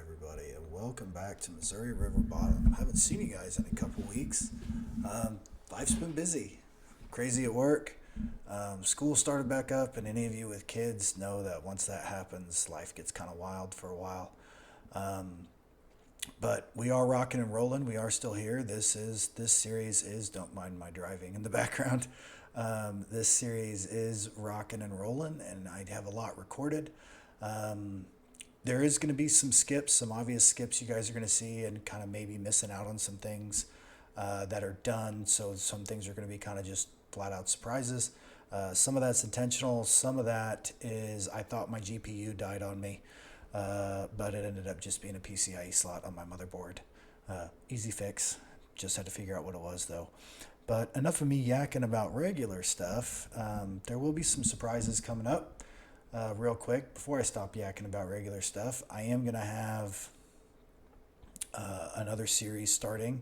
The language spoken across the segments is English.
everybody, and welcome back to Missouri River Bottom. Haven't seen you guys in a couple weeks. Life's been busy, crazy at work. School started back up, and any of you with kids know that once that happens, life gets kind of wild for a while. But we are rocking and rolling. We are still here. This series is, don't mind my driving in the background. This series is rocking and rolling, and I have a lot recorded. There is going to be some skips, some obvious skips you guys are going to see, and kind of maybe missing out on some things that are done. So some things are going to be kind of just flat out surprises. Some of that's intentional. Some of that is I thought my GPU died on me, but it ended up just being a PCIe slot on my motherboard. Easy fix. Just had to figure out what it was though. But enough of me yakking about regular stuff. There will be some surprises coming up. Real quick, before I stop yakking about regular stuff, I am going to have another series starting.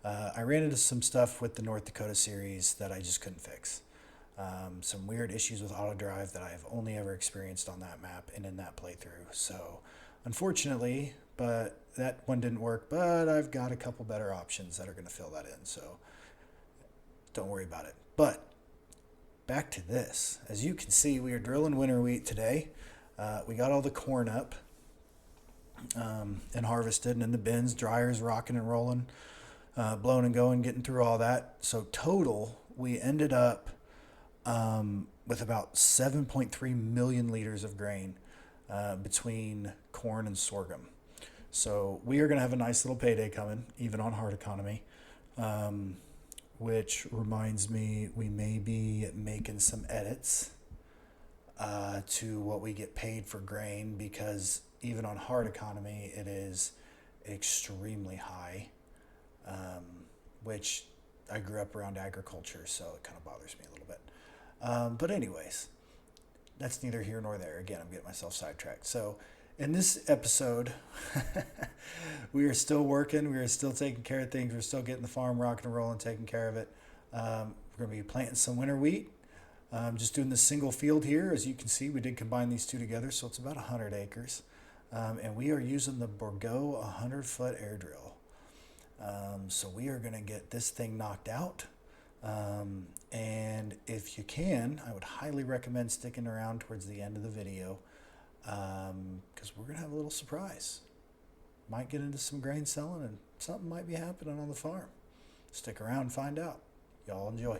I ran into some stuff with the North Dakota series that I just couldn't fix. Some weird issues with auto drive that I have only ever experienced on that map and in that playthrough. So, unfortunately, but that one didn't work, but I've got a couple better options that are going to fill that in. So, don't worry about it. But back to this. As you can see, we are drilling winter wheat today. We got all the corn up and harvested and in the bins, dryers rocking and rolling, blowing and going, getting through all that. So total, we ended up with about 7.3 million liters of grain between corn and sorghum. So we are going to have a nice little payday coming, even on hard economy. Which reminds me, we may be making some edits to what we get paid for grain, because even on hard economy, it is extremely high, which I grew up around agriculture, so it kind of bothers me a little bit. But anyways, that's neither here nor there. Again, I'm getting myself sidetracked. So in this episode, we are still working. We are still taking care of things. We're still getting the farm rocking and rolling, taking care of it. We're going to be planting some winter wheat. Just doing this single field here. As you can see, we did combine these two together, so it's about 100 acres. And we are using the Bourgault 100-foot air drill. So we are going to get this thing knocked out. And if you can, I would highly recommend sticking around towards the end of the video, because we're going to have a little surprise. Might get into some grain selling, and something might be happening on the farm. Stick around and find out. Y'all enjoy.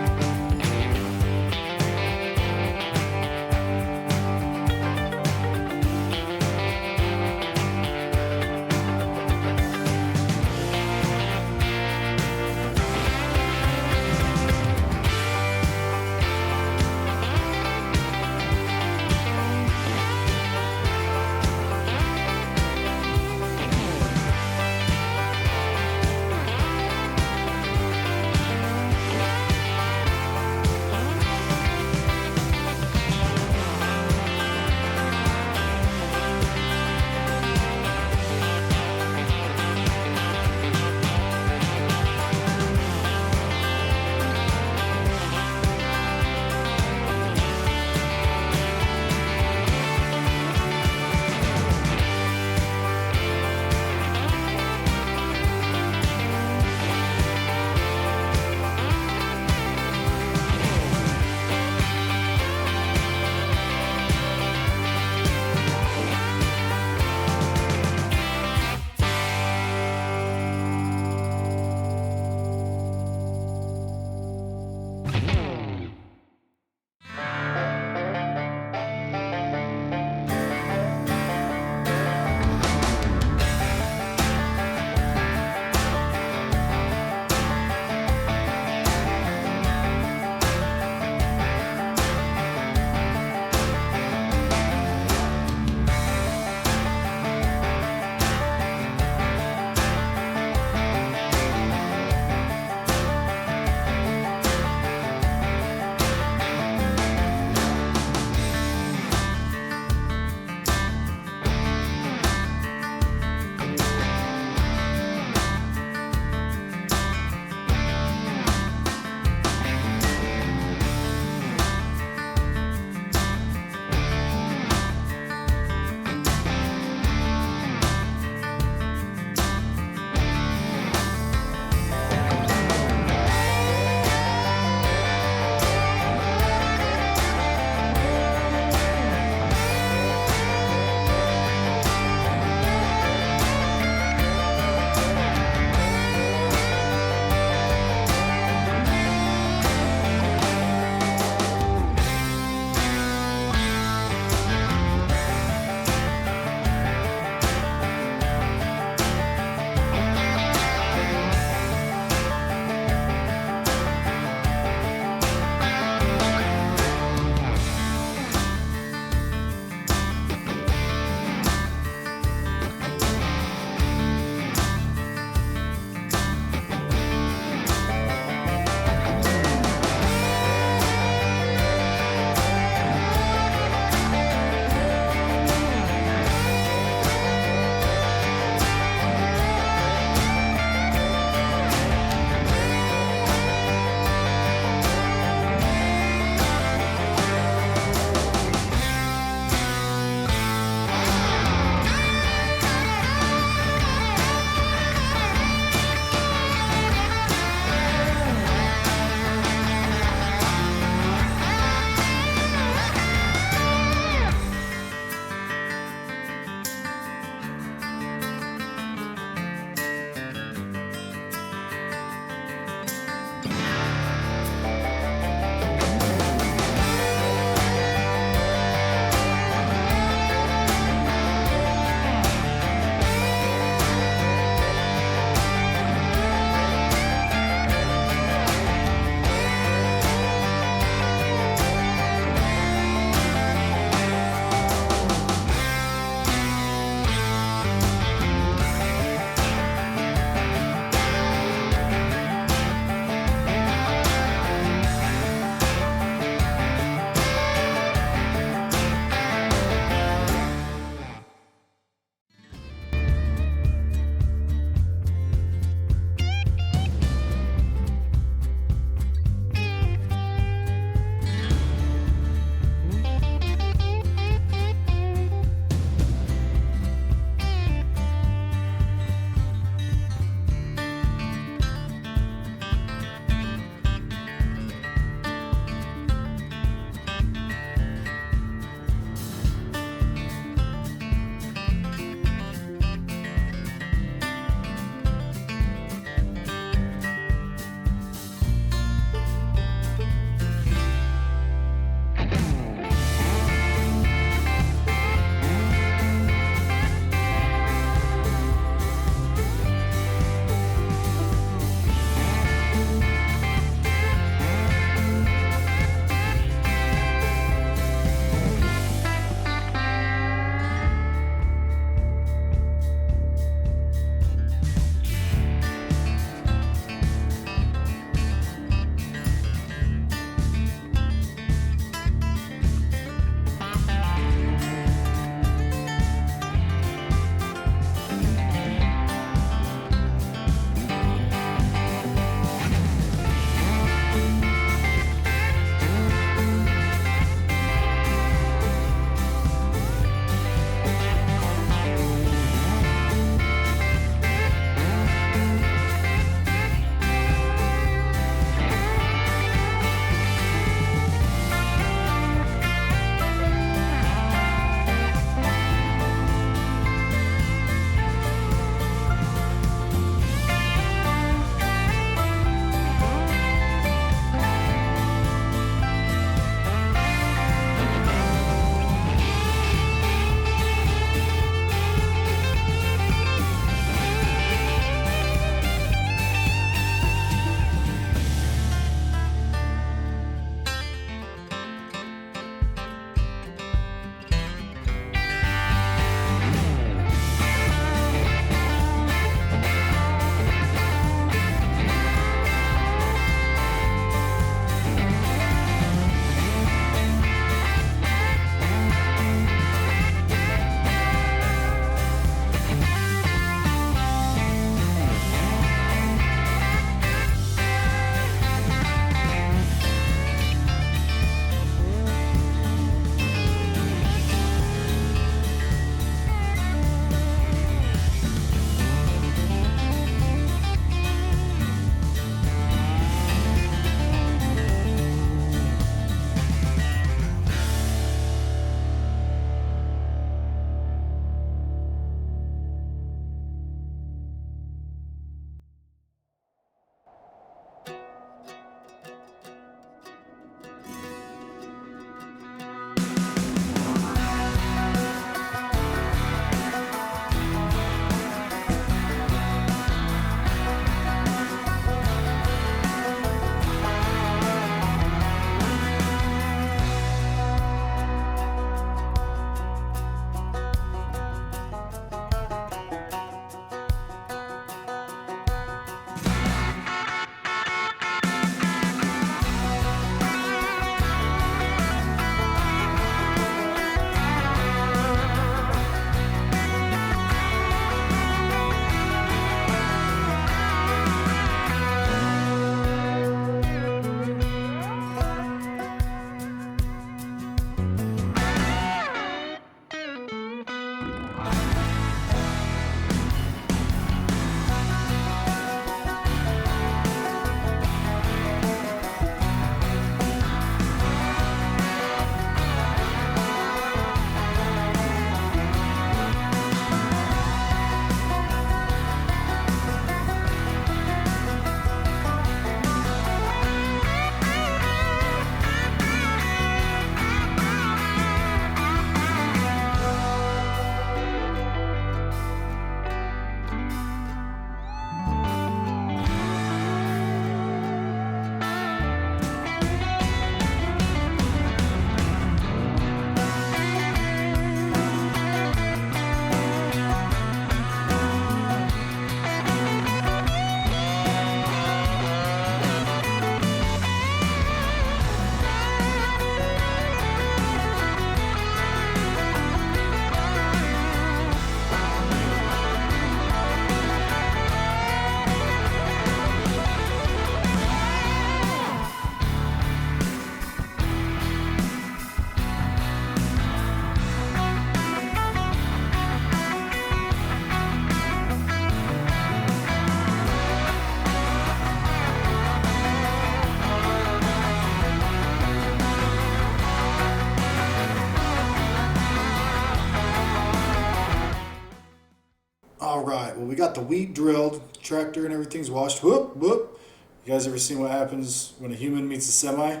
right, well, we got the wheat drilled, tractor and everything's washed. Whoop, whoop. You guys ever seen what happens when a human meets a semi?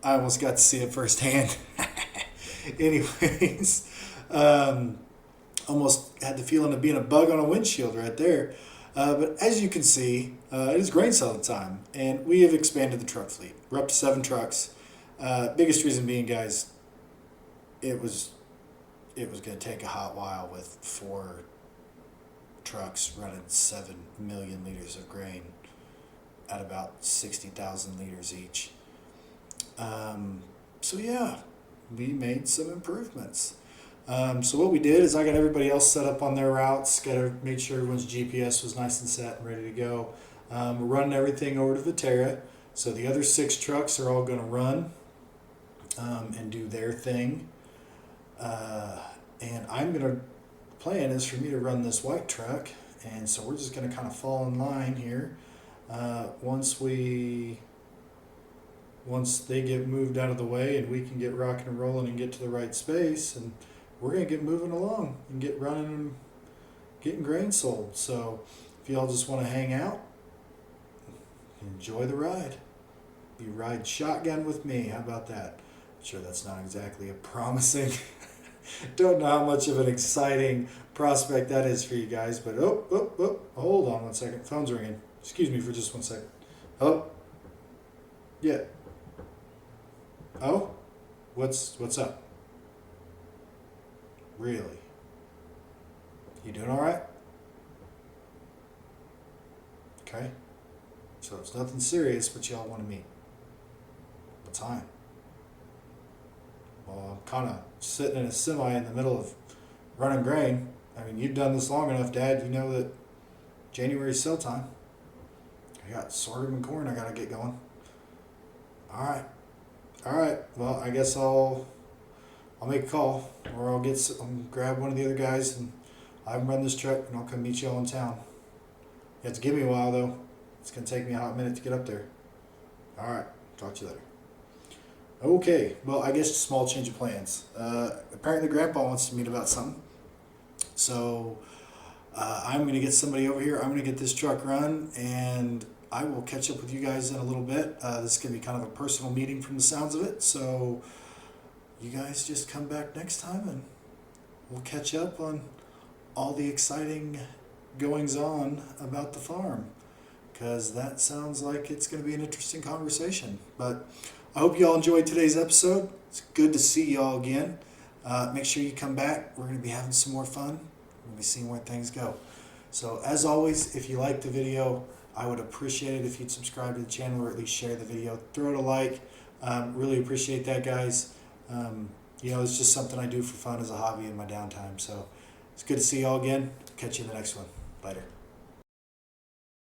I almost got to see it firsthand. Anyways, almost had the feeling of being a bug on a windshield right there. But as you can see, it is grain selling time, and we have expanded the truck fleet. We're up to 7 trucks. Biggest reason being, guys, it was going to take a hot while with 4 trucks running 7 million liters of grain at about 60,000 liters each. So yeah, we made some improvements. So what we did is I got everybody else set up on their routes, made sure everyone's GPS was nice and set and ready to go. We're running everything over to Viterra. So the other 6 trucks are all going to run and do their thing. And plan is for me to run this white truck. And so we're just going to kind of fall in line here. Once they get moved out of the way and we can get rocking and rolling and get to the right space, and we're going to get moving along and get running and getting grain sold. So if y'all just want to hang out, enjoy the ride. You ride shotgun with me. How about that? I'm sure that's not exactly a promising, don't know how much of an exciting prospect that is for you guys, but hold on one second. Phone's ringing. Excuse me for just one second. Oh, yeah. Oh, what's up? Really? You doing all right? Okay. So it's nothing serious, but y'all want to meet. What time? Well, I'm kind of sitting in a semi in the middle of running grain. I mean, you've done this long enough, Dad. You know that January's sell time. I got sorghum and corn I got to get going. All right. Well, I guess I'll make a call, or I'll grab one of the other guys and I'll run this truck and I'll come meet y'all in town. You have to give me a while though. It's gonna take me a hot minute to get up there. All right. Talk to you later. Okay. Well, I guess a small change of plans. Apparently, Grandpa wants to meet about something. So I'm gonna get somebody over here. I'm gonna get this truck run, and I will catch up with you guys in a little bit. This is going to be kind of a personal meeting from the sounds of it. So you guys just come back next time and we'll catch up on all the exciting goings on about the farm, because that sounds like it's going to be an interesting conversation. But I hope you all enjoyed today's episode. It's good to see y'all again. Make sure you come back. We're going to be having some more fun. We're going to be seeing where things go. So as always, if you like the video, I would appreciate it if you'd subscribe to the channel, or at least share the video. Throw it a like. Really appreciate that, guys. It's just something I do for fun as a hobby in my downtime. So it's good to see y'all again. Catch you in the next one. Later.